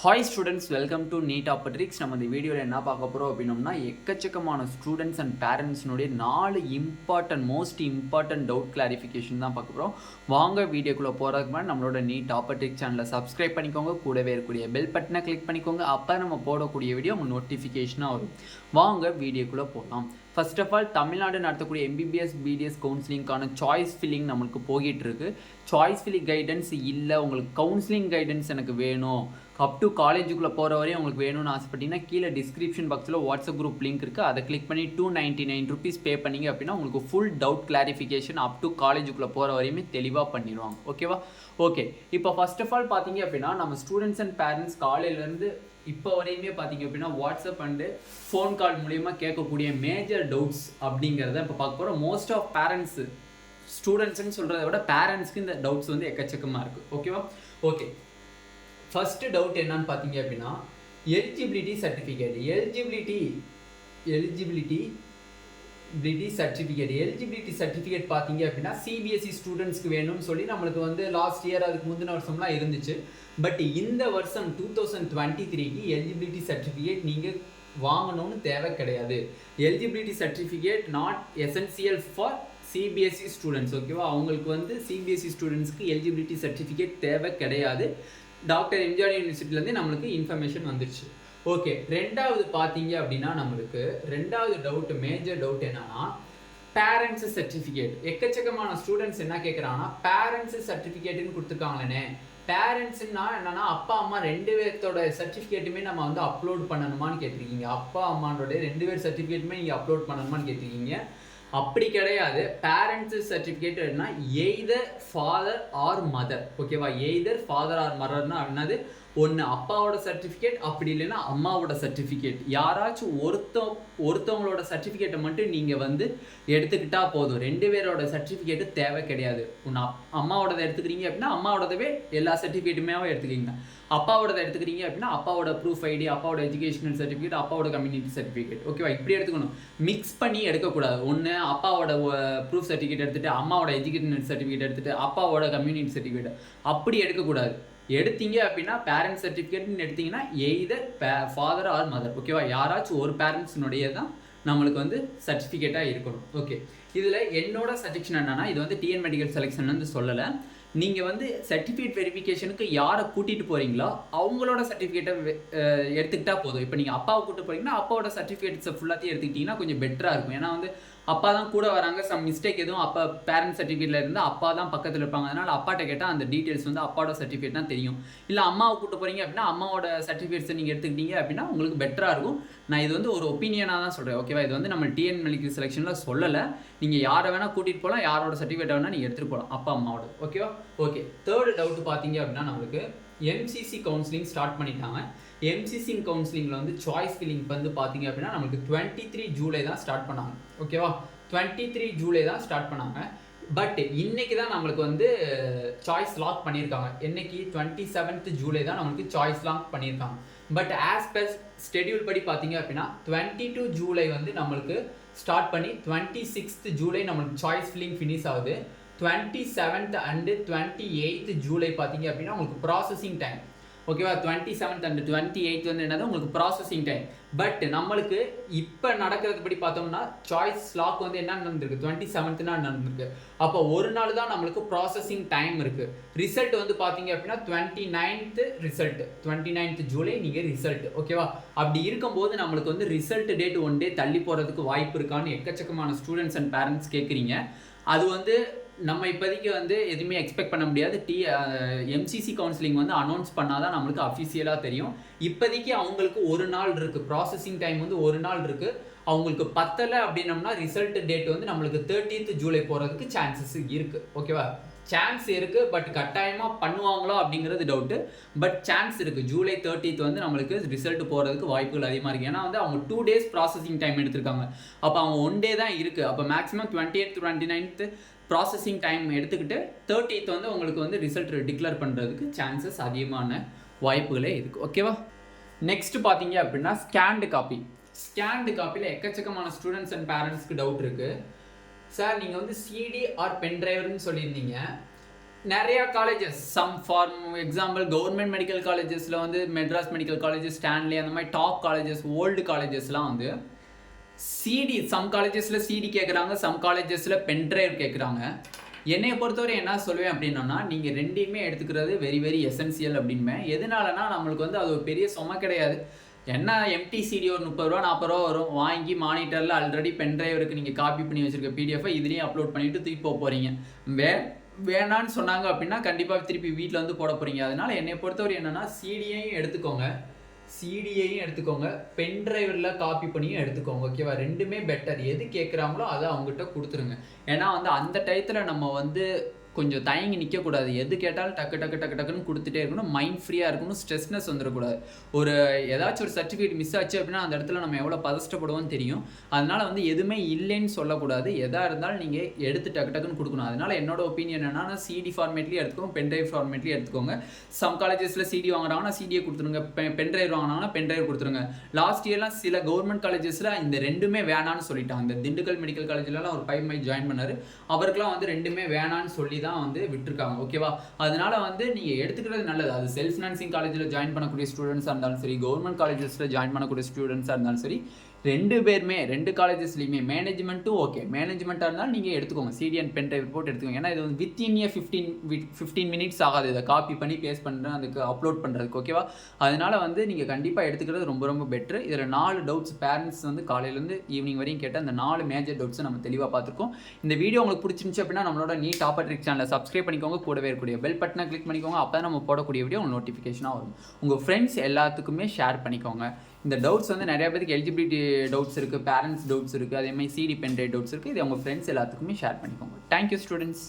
Hi students, welcome to NEET Aptrix. நம்ம இந்த வீடியோவில் என்ன பார்க்க போகிறோம் அப்படின்னோம்னா, எக்கச்சக்கமான ஸ்டூடெண்ட்ஸ் அண்ட் பேரண்ட்ஸ்னுடைய 4 மோஸ்ட் இம்பார்ட்டன்ட் டவுட் கிளாரிஃபிகேஷன் தான் பார்க்க போகிறோம். வாங்க வீடியோக்குள்ளே போகிறதுக்கு முன்னாடி நம்மளோட நீட் ஆப்பட்ரிக்ஸ் சேனலை சப்ஸ்கிரைப் பண்ணிக்கோங்க, கூடவே இருக்கக்கூடிய பெல் பட்டனை கிளிக் பண்ணிக்கோங்க. அப்போ நம்ம போடக்கூடிய வீடியோ உங்கள் நோட்டிஃபிகேஷனாக வரும். வாங்க வீடியோக்குள்ளே போகலாம். ஃபர்ஸ்ட் ஆஃப் ஆல், தமிழ்நாடு நடத்தக்கூடிய எம்பிபிஎஸ் பிடிஎஸ் கவுன்சிலிங்கான சாய்ஸ் ஃபில்லிங் நம்மளுக்கு போய்கிட்டு இருக்கு. சாய்ஸ் ஃபில்லிங் கைடன்ஸ் இல்லை, உங்களுக்கு கவுன்சிலிங் கைடன்ஸ் எனக்கு வேணும், அப் டு காலேஜுக்குள்ளே போகிற வரையும் உங்களுக்கு வேணும்னு ஆசைப்பட்டீங்கன்னா கீழே டிஸ்கிரிப்ஷன் பாக்ஸில் வாட்ஸ்அப் குரூப் லிங்க் இருக்குது. அதை கிளிக் பண்ணி 299 rupees பே பண்ணிங்க அப்படின்னா உங்களுக்கு full doubt clarification up to காலேஜுக்குள்ளே போகிற வரையுமே தெளிவாக பண்ணிடுவாங்க. ஓகேவா? ஓகே, இப்போ ஃபர்ஸ்ட் ஆஃப் ஆல் பார்த்தீங்க அப்படின்னா, நம்ம ஸ்டூடெண்ட்ஸ் அண்ட் பேரண்ட்ஸ் காலையிலேருந்து இப்போ வரையுமே பார்த்தீங்க அப்படின்னா வாட்ஸ்அப் அண்டு ஃபோன் கால் மூலிமா கேட்கக்கூடிய மேஜர் டவுட்ஸ் அப்படிங்கிறத இப்போ பார்க்க போகிறோம். மோஸ்ட் ஆஃப் பேரண்ட்ஸு ஸ்டூடெண்ட்ஸ்ன்னு சொல்கிறத விட பேரண்ட்ஸ்க்கு இந்த டவுட்ஸ் வந்து எக்கச்சக்கமாக இருக்குது. ஓகேவா? ஓகே, ஃபஸ்ட்டு டவுட் என்னன்னு பார்த்தீங்க அப்படின்னா, எலிஜிபிலிட்டி சர்டிஃபிகேட். எலிஜிபிலிட்டி சர்டிஃபிகேட் பார்த்தீங்க அப்படின்னா சிபிஎஸ்சி ஸ்டூடெண்ட்ஸ்க்கு வேணும்னு சொல்லி நம்மளுக்கு வந்து லாஸ்ட் இயர் அதுக்கு முந்தின வருஷம்லாம் இருந்துச்சு. பட் இந்த வருஷம் 2023க்கு எலிஜிபிலிட்டி சர்டிஃபிகேட் நீங்கள் வாங்கணும்னு தேவை கிடையாது. Eligibility certificate not essential for CBSE students. ஓகேவா? அவங்களுக்கு வந்து சிபிஎஸ்சி ஸ்டூடெண்ட்ஸ்க்கு எலிஜிபிலிட்டி சர்டிஃபிகேட் தேவை கிடையாது. டாக்டர் எம்ஜிஆர் யூனிவர்சிட்டிலேருந்து நம்மளுக்கு இன்ஃபர்மேஷன் வந்துருச்சு. ஓகே, ரெண்டாவது பார்த்தீங்க அப்படின்னா நம்மளுக்கு ரெண்டாவது டவுட், மேஜர் டவுட் என்னன்னா பேரண்ட்ஸ் சர்டிஃபிகேட். எக்கச்சக்கமான ஸ்டூடெண்ட்ஸ் என்ன கேட்குறாங்கன்னா, பேரண்ட்ஸ் சர்டிஃபிகேட்டுன்னு கொடுத்துருக்காங்களே, பேரண்ட்ஸ்னா என்னன்னா அப்பா அம்மா 2 பேர்த்தோட சர்டிஃபிகேட்டுமே நம்ம வந்து அப்லோட் பண்ணணுமான்னு கேட்டிருக்கீங்க. அப்பா அம்மாவோட 2 பேர் சர்டிஃபிகேட்டுமே நீங்கள் அப்லோட் பண்ணணுமான்னு கேட்டிருக்கீங்க. அப்படி கிடையாது. பேரண்ட்ஸ் சர்டிஃபிகேட்னா எய்தர் ஃபாதர் ஆர் மதர். ஓகேவா? எய்தர் ஃபாதர் ஆர் மதர்னா என்னது, ஒன்று அப்பாவோட சர்டிஃபிகேட், அப்படி இல்லைன்னா அம்மாவோட சர்டிஃபிகேட். யாராச்சும் ஒருத்தவங்களோட சர்டிஃபிகேட்டை மட்டும் நீங்கள் வந்து எடுத்துக்கிட்டால் போதும். 2 பேரோட சர்டிஃபிகேட்டு தேவை கிடையாது. ஒன்று அம்மாவோடதை எடுத்துக்கிறீங்க அப்படின்னா அம்மாவோடதவே எல்லா சர்டிஃபிகேட்டுமே எடுத்துக்கிங்க. அப்பாவோடதை எடுத்துக்கிறீங்க அப்படின்னா அப்பாவோட ப்ரூஃப் ஐடி, அப்பாவோட எஜுகேஷனல் சர்டிஃபிகேட், அப்பாவோட கம்யூனிட்டி சர்டிஃபிகேட். ஓகேவா? இப்படி எடுத்துக்கணும். மிக்ஸ் பண்ணி எடுக்கக்கூடாது. ஒன்று அப்பாவோட ப்ரூஃப் சர்டிஃபிகேட் எடுத்துகிட்டு அம்மாவோட எஜுகேஷனல் சர்டிஃபிகேட் எடுத்துகிட்டு அப்பாவோட கம்யூனிட்டி சர்டிஃபிகேட் அப்படி எடுக்கக்கூடாது. எடுத்தீங்க அப்படின்னா பேரண்ட்ஸ் சர்டிஃபிகேட்னு எடுத்தீங்கன்னா எய்தர் ஃபாதர் ஆர் மதர். ஓகேவா? யாராச்சும் ஒரு பேரண்ட்ஸ்னுடைய தான் நம்மளுக்கு வந்து சர்டிஃபிகேட்டாக இருக்கணும். ஓகே, இதில் என்னோட சஜெக்ஷன் என்னன்னா, இது வந்து டிஎன் மெடிக்கல் செலெக்ஷன் வந்து சொல்லலை. நீங்கள் வந்து சர்டிஃபிகேட் வெரிஃபிகேஷனுக்கு யாரை கூட்டிகிட்டு போகிறீங்களோ அவங்களோட சர்டிஃபிகேட்டை எடுத்துக்கிட்டால் போதும். இப்போ நீங்கள் அப்பாவை கூப்பிட்டு போகிறீங்கன்னா அப்பாவோட சர்டிஃபிகேட்ஸை ஃபுல்லாத்தையும் எடுத்துக்கிட்டிங்கன்னா கொஞ்சம் பெட்டராக இருக்கும். ஏன்னா வந்து அப்பா தான் கூட வராங்க, சம் மிஸ்டேக் எதுவும் அப்பா பேரண்ட் சர்டிஃபிகேட்டில் இருந்தால் அப்பா தான் பக்கத்தில் இருப்பாங்க. அதனால் அப்பாட்ட கேட்டால் அந்த டீட்டெயில்ஸ் வந்து அப்பாவோட சர்டிஃபிகேட் தான் தெரியும். இல்லை அம்மாவை கூப்பிட்டு போகிறீங்க அப்படின்னா அம்மாவோட சர்டிஃபிகேட்ஸை நீங்கள் எடுத்துக்கிட்டீங்க அப்படின்னா உங்களுக்கு பெட்டராக இருக்கும். நான் இது வந்து ஒரு ஒப்பீனியனாக தான் சொல்கிறேன். ஓகேவா? இது வந்து நம்ம டிஎன் மெடிக்கல் செலெக்ஷனில் சொல்லலை. நீங்கள் யாரை வேணால் கூட்டிகிட்டு போகலாம், யாரோட சர்டிஃபிகேட் வேணால் நீங்கள் எடுத்துகிட்டு போகலாம், அப்பா அம்மாவோட. ஓகேவா? ஓகே, தேர்ட் டவுட் பார்த்தீங்க அப்படின்னா நம்மளுக்கு எம்சிசி கவுன்சிலிங் ஸ்டார்ட் பண்ணிட்டாங்க. எம்சிசி கவுன்சிலிங்கில் வந்து சாய்ஸ் ஃபில்லிங் வந்து பார்த்தீங்க அப்படின்னா நம்மளுக்கு 23 ஜூலை தான் ஸ்டார்ட் பண்ணாங்க. ஓகேவா? 23 ஜூலை தான் ஸ்டார்ட் பண்ணாங்க. பட் இன்னைக்கு தான் நம்மளுக்கு வந்து சாய்ஸ் லாக் பண்ணியிருக்காங்க. என்னைக்கு 27th ஜூலை தான் நம்மளுக்கு சாய்ஸ் லாக் பண்ணியிருக்காங்க. பட் ஆஸ் பர் ஸ்கெடியூல் படி பார்த்தீங்க அப்படின்னா 22 ஜூலை வந்து நம்மளுக்கு ஸ்டார்ட் பண்ணி 26th ஜூலை நம்மளுக்கு சாய்ஸ் ஃபில்லிங் ஃபினிஷ் ஆகுது. 27th அண்ட் 28th ஜூலை பார்த்தீங்க அப்படின்னா உங்களுக்கு ப்ராசஸிங் டைம். ஓகேவா? 27th அண்ட் 28th வந்து என்னது உங்களுக்கு ப்ராசஸிங் டைம். பட் நம்மளுக்கு இப்போ நடக்கிறது படி பார்த்தோம்னா சாய்ஸ் லாக் வந்து என்ன நடந்திருக்கு, 27th நடந்திருக்கு. அப்போ ஒரு நாள் தான் நம்மளுக்கு ப்ராசஸிங் டைம் இருக்குது. ரிசல்ட் வந்து பார்த்தீங்க அப்படின்னா 29th ரிசல்ட், 29th ஜூலை நீங்கள் ரிசல்ட். ஓகேவா? அப்படி இருக்கும்போது நம்மளுக்கு வந்து ரிசல்ட் டேட் 1 day தள்ளி போகிறதுக்கு வாய்ப்பு இருக்கான்னு எக்கச்சக்கமான ஸ்டூடெண்ட்ஸ் அண்ட் பேரண்ட்ஸ் கேட்குறீங்க. அது வந்து நம்ம இப்போதைக்கு வந்து எதுவுமே எக்ஸ்பெக்ட் பண்ண முடியாது. எம்சிசி கவுன்சிலிங் வந்து அனௌன்ஸ் பண்ணாதான் நம்மளுக்கு அஃபிஷியலாக தெரியும். இப்போதைக்கு அவங்களுக்கு ஒரு நாள் இருக்குது, ப்ராசஸிங் டைம் வந்து ஒரு நாள் இருக்குது. அவங்களுக்கு பத்தலை அப்படின்னம்னா ரிசல்ட் டேட் வந்து நம்மளுக்கு 30th ஜூலை போகிறதுக்கு சான்சஸ் இருக்குது. ஓகேவா? சான்ஸ் இருக்குது. பட் கட்டாயமாக பண்ணுவாங்களோ அப்படிங்கிறது டவுட்டு. பட் சான்ஸ் இருக்குது. ஜூலை 30th வந்து நம்மளுக்கு ரிசல்ட் போகிறதுக்கு வாய்ப்புகள் அதிகமாக இருக்குது. ஏன்னா வந்து அவங்க 2 days ப்ராசஸிங் டைம் எடுத்திருக்காங்க. அப்போ அவங்க 1 day தான் இருக்குது. அப்போ maximum 28th 29th processing time எடுத்துக்கிட்டு 30th வந்து உங்களுக்கு வந்து ரிசல்ட் டிக்ளேர் பண்ணுறதுக்கு சான்சஸ் அதிகமான வாய்ப்புகளே இருக்குது. ஓகேவா? நெக்ஸ்ட் பார்த்தீங்க அப்படின்னா ஸ்கேன்டு காப்பியில் எக்கச்சக்கமான ஸ்டூடெண்ட்ஸ் அண்ட் பேரண்ட்ஸ்க்கு டவுட் இருக்குது. சார் நீங்கள் வந்து சிடி ஆர் பென் டிரைவர்னு சொல்லியிருந்தீங்க. நிறைய colleges some for example government medical காலேஜஸில் வந்து மெட்ராஸ் மெடிக்கல் காலேஜஸ், ஸ்டான்லி, அந்த மாதிரி டாப் காலேஜஸ், ஓல்டு காலேஜஸ்லாம் வந்து சிடி, சம் காலேஜஸில் சிடி கேட்குறாங்க, சம் காலேஜஸில் பென்ட்ரைவ் கேட்குறாங்க. என்னை பொறுத்தவரை என்ன சொல்லுவேன் அப்படின்னா, நீங்கள் ரெண்டையுமே எடுத்துக்கிறது வெரி வெரி எசென்சியல் அப்படின்பேன். எதனாலனா நம்மளுக்கு வந்து அது ஒரு பெரிய சுமை கிடையாது. என்ன எம்டி சிடி ஒரு 30 ரூபா 40 ரூபா வரும், வாங்கி மானிட்டரில் ஆல்ரெடி பென்ட்ரைவ் இருக்குது, நீங்கள் காப்பி பண்ணி வச்சுருக்க பிடிஎஃபை இதுலேயும் அப்லோட் பண்ணிவிட்டு தூக்கி போகிறீங்க. வேணான்னு சொன்னாங்க அப்படின்னா கண்டிப்பாக திருப்பி வீட்டில் வந்து போட போகிறீங்க. அதனால் என்னை பொறுத்தவரை என்னென்னா சிடியையும் எடுத்துக்கோங்க, பென்ட்ரைவில் காப்பி பண்ணியும் எடுத்துக்கோங்க. ஓகேவா? ரெண்டுமே பெட்டர். எது கேட்குறாங்களோ அதை அவங்ககிட்ட கொடுத்துருங்க. ஏன்னா வந்து அந்த டயத்தில் நம்ம வந்து கொஞ்சம் தயங்கி நிற்கக்கூடாது. எது கேட்டாலும் டக்கு டக்குன்னு கொடுத்துட்டே இருக்கணும். மைண்ட் ஃப்ரீயாக இருக்கணும். ஸ்ட்ரெஸ்னஸ் வந்துடக்கூடாது. ஒரு ஏதாச்சும் ஒரு சர்டிஃபிகேட் மிஸ் ஆச்சு அப்படின்னா அந்த இடத்துல நம்ம எவ்வளோ பதஷ்டப்படுவோம்னு தெரியும். அதனால் வந்து எதுவுமே இல்லைன்னு சொல்லக்கூடாது. எதாக இருந்தாலும் நீங்கள் எடுத்து டக்குன்னு கொடுக்கணும். அதனால் என்னோட ஒப்பீனியன் என்னன்னா, சிடி ஃபார்மேட்லேயும் எடுத்துக்கோங்க, பென்ட்ரைவ் ஃபார்மேட்லேயும் எடுத்துக்கோங்க. சம் காலேஜஸில் சிடி வாங்குறாங்கன்னா சிடியை கொடுத்துருங்க, பென்ட்ரைவ் வாங்கினாங்கன்னா பென்ட்ரைவ் கொடுத்துருங்க. லாஸ்ட் இயர்லாம் சில கவர்மெண்ட் காலேஜஸில் இந்த ரெண்டுமே வேணான்னு சொல்லிட்டாங்க. இந்த திண்டுக்கல் மெடிக்கல் காலேஜ்லாம் ஒரு 5 மைல் ஜாயின் பண்ணார். அவருக்குலாம் வந்து ரெண்டுமே வேணான்னு சொல்லி தான் வந்து விட்டுருக்காங்க. ஓகேவா? அதனால வந்து நீங்கள் எடுத்துக்கிறது நல்லது. அது செல்ஃப் ஃபினான்சிங் காலேஜில் ஜாயின் பண்ணக்கூடிய ஸ்டூடெண்ட்ஸாக இருந்தாலும் சரி, கவர்மெண்ட் காலேஜஸில் ஜாயின் பண்ணக்கூடிய ஸ்டூடெண்ட்ஸாக இருந்தாலும் சரி, ரெண்டு பேருமே ரெண்டு காலேஜஸ்லையுமே மேனேஜ்மெண்ட்டும் ஓகே, மேனேஜ்மெண்ட்டாக இருந்தாலும் நீங்கள் எடுத்துக்கோங்க. சிடி அண்ட் பென்ட்ரைவ் ரிப்போர்ட் எடுத்துக்கோங்க. ஏன்னா இது வந்து வித்தின் 15 மினிட்ஸ் ஆகாது இதை காப்பி பண்ணி பேஸ்ட் பண்ணுறேன் அதுக்கு அப்லோட் பண்ணுறதுக்கு. ஓகேவா? அதனால் வந்து நீங்கள் கண்டிப்பாக எடுத்துக்கிறது ரொம்ப ரொம்ப பெட்ரு. இதில் 4 டவுட்ஸ் பேரண்ட்ஸ் வந்து காலையிலேருந்து ஈவினிங் வரையும் கேட்டால் அந்த 4 மேஜர் டவுட்ஸை நம்ம தெளிவாக பார்த்துருக்கோம். இந்த வீடியோ உங்களுக்கு பிடிச்சிருந்துச்சு அப்படின்னா நம்மளோட நீட் டாப்பர் ட்ரிக் சேனலை சப்ஸ்கிரைப் பண்ணிக்கோங்க. கூடவே இருக்கக்கூடிய பெல் பட்டனை கிளிக் பண்ணிக்கோங்க. அப்போ தான் நம்ம போடக்கூடிய வீடியோ உங்களுக்கு நோட்டிஃபிகேஷனாக வரும். உங்கள் ஃப்ரெண்ட்ஸ் எல்லாத்துக்குமே ஷேர் பண்ணிக்கோங்க. இந்த டவுட்ஸ் வந்து நிறைய பேருக்கு எலிஜிபிலிட்டி டவுட்ஸ் இருக்குது, பேரண்ட்ஸ் டவுட்ஸ் இருக்குது, அதே மாதிரி சிடி பென்ட்ரைவ் டவுட்ஸ் இருக்குது. இது உங்கள் ஃப்ரெண்ட்ஸ் எல்லாத்துக்குமே ஷேர் பண்ணிக்கோங்க. Thank you students.